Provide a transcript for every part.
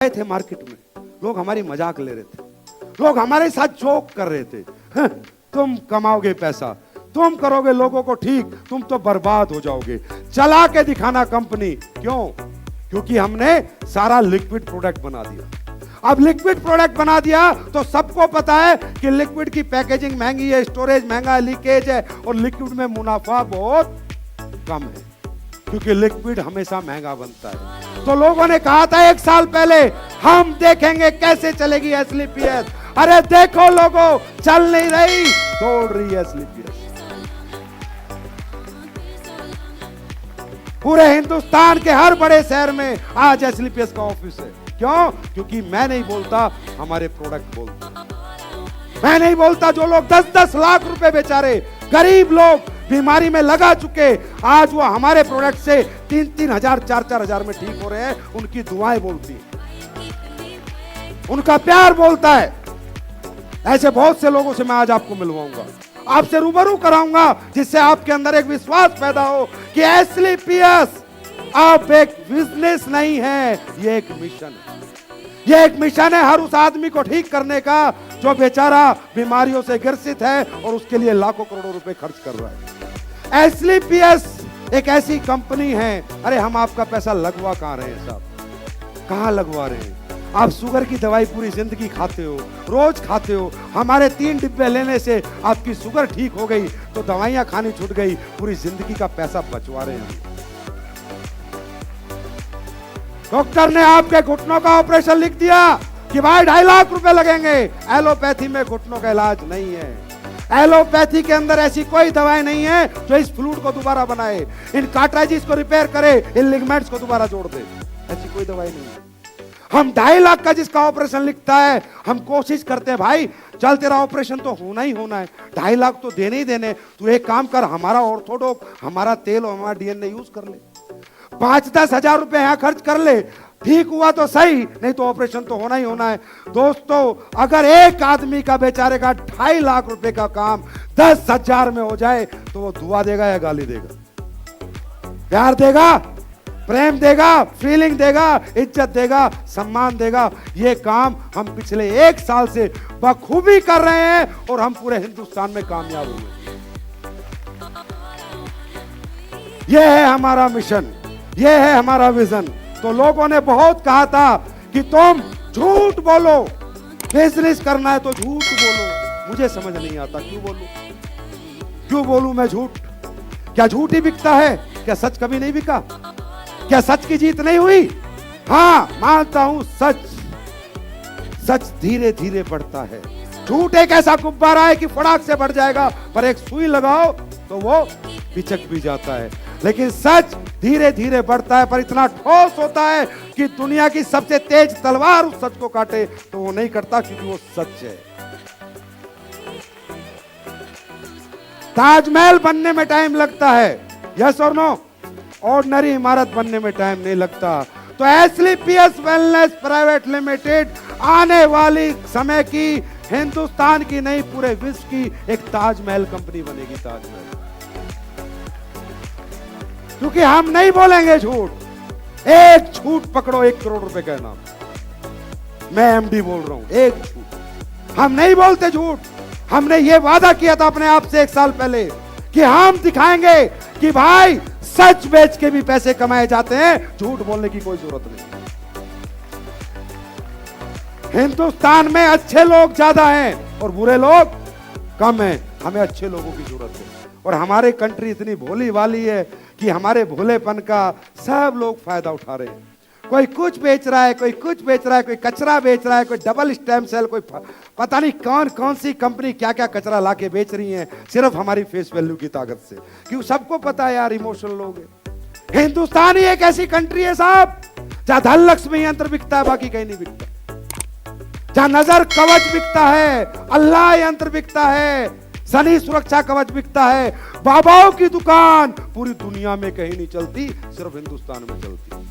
आए थे मार्केट में, लोग हमारी मजाक ले रहे थे, लोग हमारे साथ जोक कर रहे थे। तुम कमाओगे पैसा, तुम करोगे लोगों को ठीक, तुम तो बर्बाद हो जाओगे। चला के दिखाना कंपनी। क्यों? क्योंकि हमने सारा लिक्विड प्रोडक्ट बना दिया। अब लिक्विड प्रोडक्ट बना दिया तो सबको पता है कि लिक्विड की पैकेजिंग महंगी है, स्टोरेज महंगा है, लीकेज है, और लिक्विड में मुनाफा बहुत कम है क्योंकि लिक्विड हमेशा महंगा बनता है। तो लोगों ने कहा था 1 साल पहले, हम देखेंगे कैसे चलेगी एसलीपीएस। अरे देखो लोगों, चल नहीं रही, तोड़ रही है एसलीपीएस। पूरे हिंदुस्तान के हर बड़े शहर में आज एसलीपीएस का ऑफिस है। क्यों? क्योंकि मैं नहीं बोलता, हमारे प्रोडक्ट बोलते। मैं नहीं बोलता, जो लोग 10-10 लाख रुपए बेचारे गरीब लोग बीमारी में लगा चुके, आज वो हमारे प्रोडक्ट से 3-3 हजार 4-4 हजार में ठीक हो रहे हैं। उनकी दुआएं बोलती हैं, उनका प्यार बोलता है। ऐसे बहुत से लोगों से मैं आज आपको मिलवाऊंगा, आपसे रूबरू कराऊंगा, जिससे आपके अंदर एक विश्वास पैदा हो कि एसलीपीएस अब एक बिजनेस नहीं है, ये एक मिशन है। ये एक मिशन है हर उस आदमी को ठीक करने का जो बेचारा बीमारियों से ग्रसित है और उसके लिए लाखों करोड़ों रुपए खर्च कर रहा है। एसलीपीएस एक ऐसी कंपनी है। अरे हम आपका पैसा लगवा कहां रहे हैं साहब? कहां लगवा रहे हैं? आप शुगर की दवाई पूरी जिंदगी खाते हो, रोज खाते हो। हमारे 3 डिब्बे लेने से आपकी शुगर ठीक हो गई तो दवाइयां खानी छूट गई, पूरी जिंदगी का पैसा बचवा रहे हैं। डॉक्टर ने आपके घुटनों का ऑपरेशन लिख दिया कि भाई 2.5 लाख रुपए लगेंगे। एलोपैथी में घुटनों का इलाज नहीं है। एलोपैथी के अंदर ऐसी कोई दवाई नहीं है जो इस फ्लूइड को दोबारा बनाए, इन कार्ट्रिजेस को रिपेयर करे, इन लिगामेंट्स को दोबारा जोड़ दे। ऐसी कोई दवाई नहीं है। हम 2.5 लाख का जिसका ऑपरेशन लिखता है, हम कोशिश करते हैं भाई चल तेरा ऑपरेशन तो होना ही होना है, 2.5 लाख तो देने ही देने। तू एक काम कर, हमारा ऑर्थोडॉक, हमारा तेल और हमारा डीएनए यूज कर ले, 5-10 हजार रुपए यहां खर्च कर ले, ठीक हुआ तो सही, नहीं तो ऑपरेशन तो होना ही होना है। दोस्तों, अगर एक आदमी का बेचारे का 2.5 लाख रुपए का काम 10 हजार में हो जाए तो वो दुआ देगा या गाली देगा? प्यार देगा, प्रेम देगा, फीलिंग देगा, इज्जत देगा, सम्मान देगा। ये काम हम पिछले 1 साल से बखूबी कर रहे हैं और हम पूरे हिंदुस्तान में कामयाब हुए। यह है हमारा मिशन, यह है हमारा विजन। तो लोगों ने बहुत कहा था कि तुम झूठ बोलो, बिजनेस करना है तो झूठ बोलो। मुझे समझ नहीं आता क्यों बोलूं मैं झूठ? क्या झूठ ही बिकता है? क्या सच कभी नहीं बिका? क्या सच की जीत नहीं हुई? हाँ, मानता हूं, सच धीरे धीरे बढ़ता है। झूठ एक ऐसा गुब्बारा है कि फटाक से बढ़ जाएगा, पर एक सुई लगाओ तो वो पिचक भी जाता है। लेकिन सच धीरे धीरे बढ़ता है, पर इतना ठोस होता है कि दुनिया की सबसे तेज तलवार उस सच को काटे तो वो नहीं करता, क्योंकि वो सच है। ताजमहल बनने में टाइम लगता है, यस और नो? ऑर्डिनरी इमारत बनने में टाइम नहीं लगता। तो एसलीपीएस वेलनेस प्राइवेट लिमिटेड आने वाली समय की हिंदुस्तान की नहीं, पूरे विश्व की एक ताजमहल कंपनी बनेगी। ताजमहल, क्योंकि हम नहीं बोलेंगे झूठ। एक झूठ पकड़ो 1 करोड़ रुपए का नाम, मैं एमडी बोल रहा हूं, एक झूठ। हम नहीं बोलते झूठ। हमने ये वादा किया था अपने आप से 1 साल पहले कि हम दिखाएंगे कि भाई सच बेच के भी पैसे कमाए जाते हैं, झूठ बोलने की कोई जरूरत नहीं। हिंदुस्तान में अच्छे लोग ज्यादा हैं और बुरे लोग कम हैं। हमें अच्छे लोगों की जरूरत है, और हमारी कंट्री इतनी भोली वाली है कि हमारे भोलेपन का सब लोग फायदा उठा रहे हैं। कोई कुछ बेच रहा है, कोई कुछ बेच रहा है, कोई कचरा बेच रहा है, कोई डबल स्टेम सेल, कोई पता नहीं कौन सी कंपनी क्या क्या कचरा लाके बेच रही है, सिर्फ हमारी फेस वैल्यू की ताकत से। क्यों? सबको पता है यार, इमोशनल लोग हैं। हिंदुस्तान ही एक ऐसी कंट्री है साहब जहां धन लक्ष्मी यंत्र बिकता है, बाकी कहीं नहीं बिकता। जहां नजर कवच बिकता है, अल्लाह यंत्र बिकता है, शनि सुरक्षा कवच बिकता है, बाबाओं की दुकान पूरी दुनिया में कहीं नहीं चलती, सिर्फ हिंदुस्तान में चलती।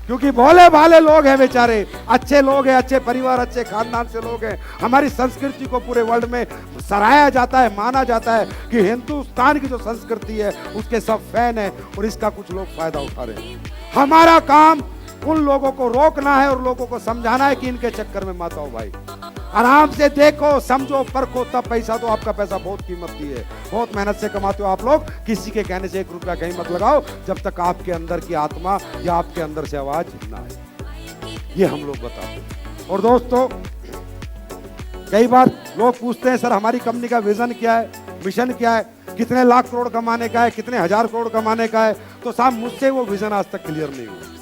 क्योंकि भोले भाले लोग हैं बेचारे, अच्छे लोग हैं, अच्छे परिवार, अच्छे खानदान से लोग हैं। हमारी संस्कृति को पूरे वर्ल्ड में सराहा जाता है, माना जाता है कि हिंदुस्तान की जो संस्कृति है उसके सब फैन हैं, और इसका कुछ लोग फायदा उठा रहे हैं। हमारा काम उन लोगों को रोकना है और लोगों को समझाना है कि इनके चक्कर में मत आओ भाई। आराम से देखो, समझो, परखो, तब पैसा दो। आपका पैसा बहुत कीमती है, बहुत मेहनत से कमाते हो आप लोग। किसी के कहने से 1 रुपया कहीं मत लगाओ जब तक आपके अंदर की आत्मा या आपके अंदर से आवाज ना आए। ये हम लोग बताते हैं। और दोस्तों, कई बार लोग पूछते हैं, सर हमारी कंपनी का विजन क्या है, मिशन क्या है, कितने लाख करोड़ कमाने का है, कितने हजार करोड़ कमाने का है। तो साहब, मुझसे वो विजन आज तक क्लियर नहीं हुआ।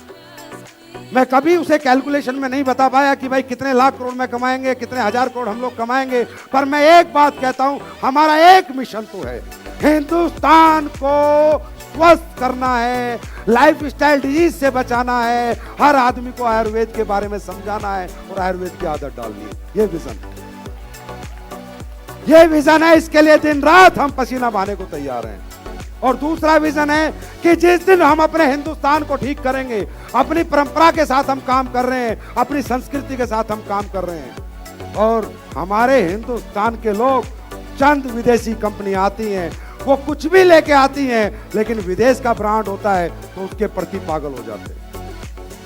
मैं कभी उसे कैलकुलेशन में नहीं बता पाया कि भाई कितने लाख करोड़ में कमाएंगे, कितने हजार करोड़ हम लोग कमाएंगे। पर मैं एक बात कहता हूं, हमारा एक मिशन तो है, हिंदुस्तान को स्वस्थ करना है, लाइफ स्टाइल डिजीज से बचाना है, हर आदमी को आयुर्वेद के बारे में समझाना है और आयुर्वेद की आदत डालनी है। ये विजन है, ये विजन है। इसके लिए दिन रात हम पसीना बहाने को तैयार हैं। और दूसरा विजन है कि जिस दिन हम अपने हिंदुस्तान को ठीक करेंगे, अपनी परंपरा के साथ हम काम कर रहे हैं, अपनी संस्कृति के साथ हम काम कर रहे हैं, और हमारे हिंदुस्तान के लोग, चंद विदेशी कंपनी आती हैं, वो कुछ भी लेके आती हैं, लेकिन विदेश का ब्रांड होता है तो उसके प्रति पागल हो जाते हैं।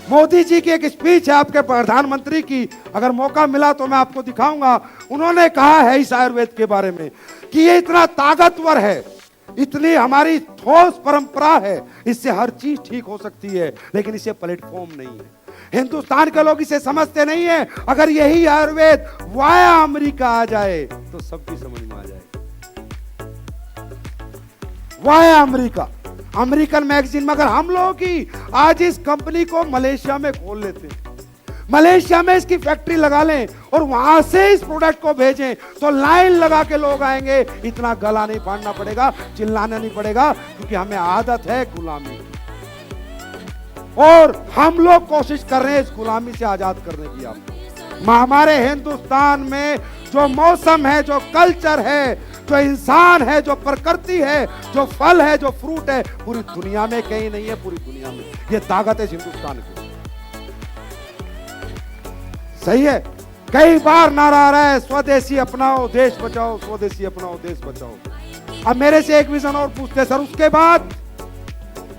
मोदी जी की एक स्पीच है आपके प्रधानमंत्री की, अगर मौका मिला तो मैं आपको दिखाऊंगा। उन्होंने कहा है इस आयुर्वेद के बारे में कि ये इतना ताकतवर है, इतनी हमारी ठोस परंपरा है, इससे हर चीज ठीक हो सकती है, लेकिन इसे प्लेटफॉर्म नहीं है। हिंदुस्तान के लोग इसे समझते नहीं है। अगर यही आयुर्वेद वाया अमेरिका आ जाए तो सबकी समझ में आ जाए। वाया अमेरिका, अमेरिकन मैगजीन में अगर हम लोग ही आज इस कंपनी को मलेशिया में खोल लेते हैं, मलेशिया में इसकी फैक्ट्री लगा लें और वहां से इस प्रोडक्ट को भेजें, तो लाइन लगा के लोग आएंगे। इतना गला नहीं फाड़ना पड़ेगा, चिल्लाना नहीं पड़ेगा, क्योंकि हमें आदत है गुलामी की। और हम लोग कोशिश कर रहे हैं इस गुलामी से आजाद करने की। आपको हमारे हिंदुस्तान में जो मौसम है, जो कल्चर है, जो इंसान है, जो प्रकृति है, जो फल है, जो फ्रूट है, पूरी दुनिया में कहीं नहीं है। पूरी दुनिया में ये ताकत है हिंदुस्तान की। सही है। कई बार नारा आ रहा है, स्वदेशी अपनाओ देश बचाओ, स्वदेशी अपनाओ देश बचाओ। अब मेरे से एक विजन और पूछते सर, उसके बाद?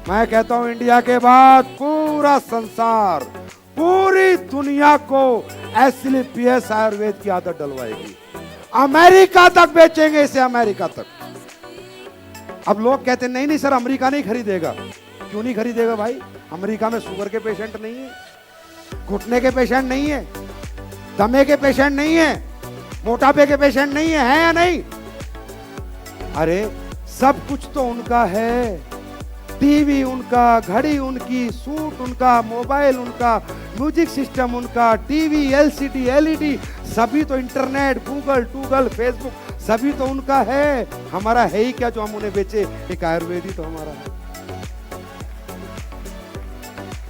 मैं कहता हूं इंडिया के बाद पूरा संसार, पूरी दुनिया को एस्क्लेपियस आयुर्वेद की आदत डलवाएगी। अमेरिका तक बेचेंगे इसे, अमेरिका तक। अब लोग कहते हैं नहीं सर, अमेरिका नहीं खरीदेगा। क्यों नहीं खरीदेगा भाई? अमेरिका में शुगर के पेशेंट नहीं है, घुटने के पेशेंट नहीं है, दमे के पेशेंट नहीं है, मोटापे के पेशेंट नहीं है या नहीं? अरे सब कुछ तो उनका है। टीवी उनका, घड़ी उनकी, सूट उनका, मोबाइल उनका, म्यूजिक सिस्टम उनका, टीवी, एलसीडी, एलईडी, सभी तो इंटरनेट, गूगल, फेसबुक, सभी तो उनका है। हमारा है ही क्या जो हम उन्हें बेचे? एक आयुर्वेदी तो हमारा है।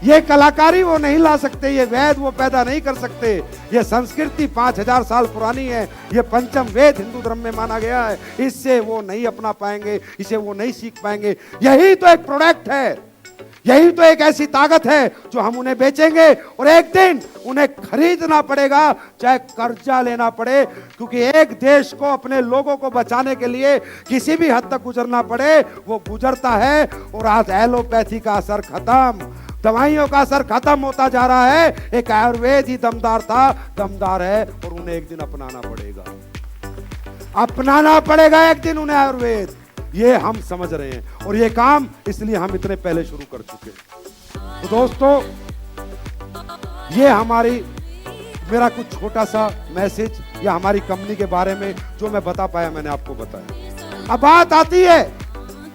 ये कलाकारी वो नहीं ला सकते, ये वेद वो पैदा नहीं कर सकते, ये संस्कृति 5000 साल पुरानी है, ये पंचम वेद हिंदू धर्म में माना गया है, इससे वो नहीं अपना पाएंगे, इसे वो नहीं सीख पाएंगे। यही तो एक प्रोडक्ट है, यही तो एक ऐसी ताकत है जो हम उन्हें बेचेंगे और एक दिन उन्हें खरीदना पड़ेगा, चाहे कर्जा लेना पड़े, क्योंकि एक देश को अपने लोगों को बचाने के लिए किसी भी हद तक गुजरना पड़े, वो गुजरता है। और आज एलोपैथी का असर खत्म, दवाइयों का असर खत्म होता जा रहा है। एक आयुर्वेद ही दमदार था, दमदार है, और उन्हें एक दिन अपनाना पड़ेगा, अपनाना पड़ेगा एक दिन उन्हें आयुर्वेद। ये हम समझ रहे हैं और ये काम इसलिए हम इतने पहले शुरू कर चुके हैं। तो दोस्तों, ये मेरा कुछ छोटा सा मैसेज या हमारी कंपनी के बारे में जो मैं बता पाया, मैंने आपको बताया। अब बात आती है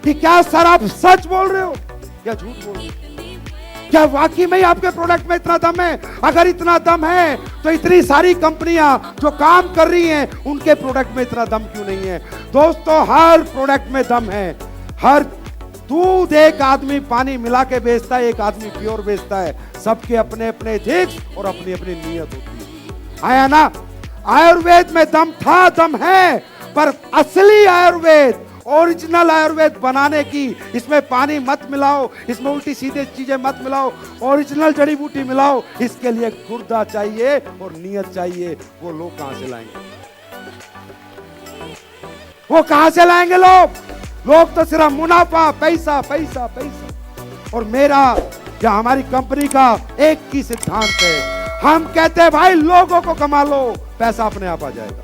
कि क्या सर आप सच बोल रहे हो या झूठ बोल रहे हो? क्या वाकई में आपके प्रोडक्ट में इतना दम है? अगर इतना दम है तो इतनी सारी कंपनियां जो काम कर रही हैं, उनके प्रोडक्ट में इतना दम क्यों नहीं है? दोस्तों, हर प्रोडक्ट में दम है। हर दूध एक आदमी पानी मिला के बेचता है, एक आदमी प्योर बेचता है। सबके अपने अपने जिक्र और अपनी अपनी नीयत होती है, आया ना? आयुर्वेद में दम था, दम है, पर असली आयुर्वेद, ओरिजिनल आयुर्वेद बनाने की, इसमें पानी मत मिलाओ, इसमें उल्टी सीधे चीजें मत मिलाओ, ओरिजिनल जड़ी बूटी मिलाओ, इसके लिए गुर्दा चाहिए और नियत चाहिए। वो लोग कहां से लाएंगे? वो कहां से लाएंगे लोग? लोग तो सिर्फ मुनाफा, पैसा पैसा पैसा। और मेरा या हमारी कंपनी का एक ही सिद्धांत है, हम कहते हैं भाई लोगों को कमा लो, पैसा अपने आप आ जाएगा।